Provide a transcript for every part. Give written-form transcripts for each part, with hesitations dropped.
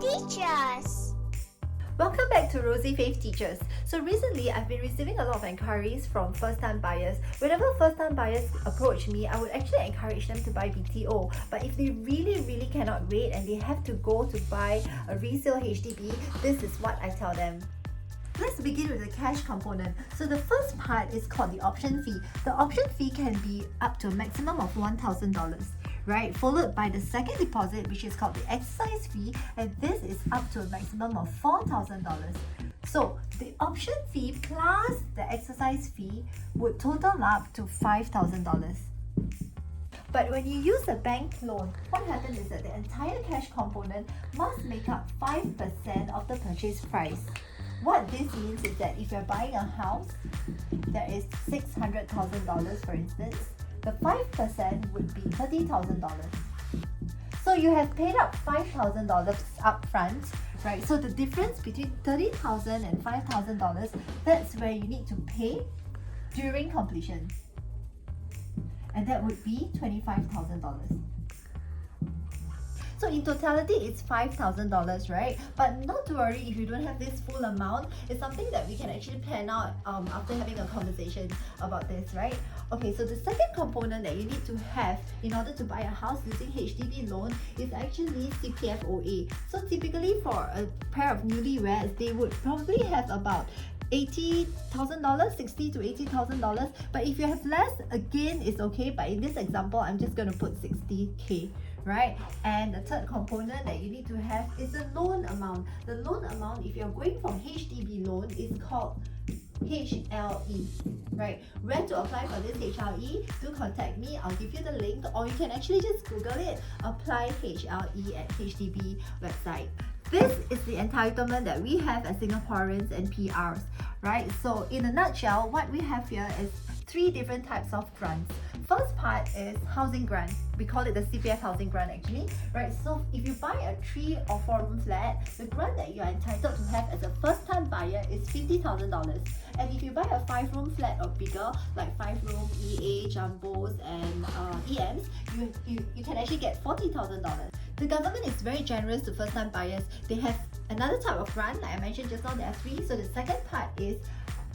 Teachers. Welcome back to Rozi Faith Teachers. So recently, I've been receiving a lot of inquiries from first-time buyers. Whenever first-time buyers approach me, I would actually encourage them to buy BTO. But if they really cannot wait and they have to go to buy a resale HDB, this is what I tell them. Let's begin with the cash component. So the first part is called the option fee. The option fee can be up to a maximum of $1,000. Right, followed by the second deposit, which is called the exercise fee, and this is up to a maximum of $4,000. So the option fee plus the exercise fee would total up to $5,000. But when you use a bank loan, what happens is that the entire cash component must make up 5% of the purchase price. What this means is that if you're buying a house that is $600,000, for instance, the 5% would be $30,000. So you have paid up $5,000 up front, right? So the difference between $30,000 and $5,000, that's where you need to pay during completion. And that would be $25,000. So in totality, it's $5,000, right? But not to worry if you don't have this full amount. It's something that we can actually plan out after having a conversation about this, right? Okay, so the second component that you need to have in order to buy a house using HDB loan is actually CPF OA. So typically for a pair of newlyweds, they would probably have about $80,000, $60,000 to $80,000. But if you have less, again, it's okay. But in this example, I'm just going to put $60K. Right? And the third component that you need to have is the loan amount. The loan amount, if you're going from HDB loan, is called HLE, right? Where to apply for this HLE? Do contact me. I'll give you the link, or you can actually just Google it. Apply HLE at HDB website. This is the entitlement that we have as Singaporeans and PRs, right? So in a nutshell, what we have here is 3 different types of grants. First part is housing grant. We call it the CPF housing grant actually, right? So if you buy a 3 or 4 room flat, the grant that you are entitled to have as a first time buyer is $50,000. And if you buy a 5 room flat or bigger, like 5 room EA, Jumbos and EMs, you can actually get $40,000. The government is very generous to first time buyers. They have another type of grant, like I mentioned just now, there are 3. So the second part is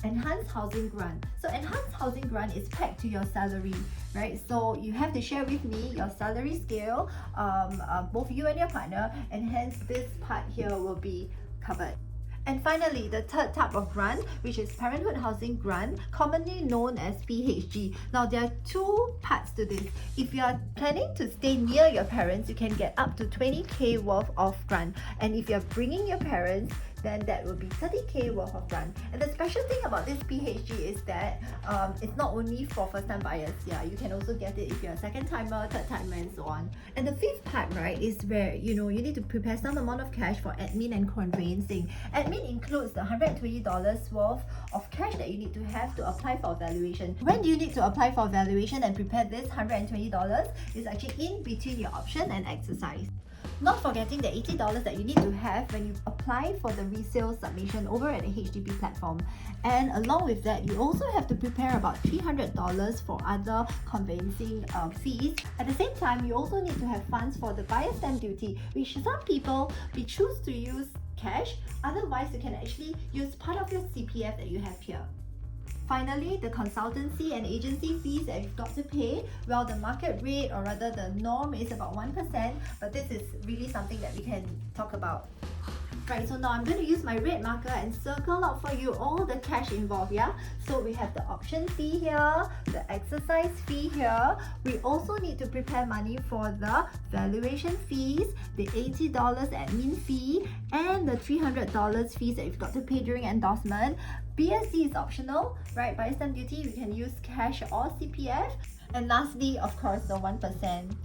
enhanced housing grant. So enhanced housing grant is pegged to your salary, right? So you have to share with me your salary scale, both you and your partner, and hence this part here will be covered. And finally, the third type of grant, which is Parenthood Housing Grant, commonly known as PHG. Now, there are 2 parts to this. If you are planning to stay near your parents, you can get up to 20K worth of grant. And if you're bringing your parents, then that will be 30K worth of grant. And the special thing about this PHG is that it's not only for first-time buyers. Yeah, you can also get it if you're a second-timer, third-timer, and so on. And the fifth part, right, is where you need to prepare some amount of cash for admin and conveyancing. Admin includes the $120 worth of cash that you need to have to apply for valuation. When do you need to apply for valuation and prepare this $120? It's actually in between your option and exercise. Not forgetting the $80 that you need to have when you apply for the resale submission over at the HDB platform. And along with that, you also have to prepare about $300 for other conveyancing fees. At the same time, you also need to have funds for the buyer stamp duty, which some people may choose to use cash. Otherwise, you can actually use part of your CPF that you have here. Finally, the consultancy and agency fees that you've got to pay, well, the market rate, or rather the norm, is about 1%, but this is really something that we can talk about. Right, so now I'm going to use my red marker and circle out for you all the cash involved, yeah? So we have the option fee here, the exercise fee here. We also need to prepare money for the valuation fees, the $80 admin fee, and the $300 fees that you've got to pay during endorsement. BSD is optional, right? Buyer stamp duty, we can use cash or CPF. And lastly, of course, the 1%.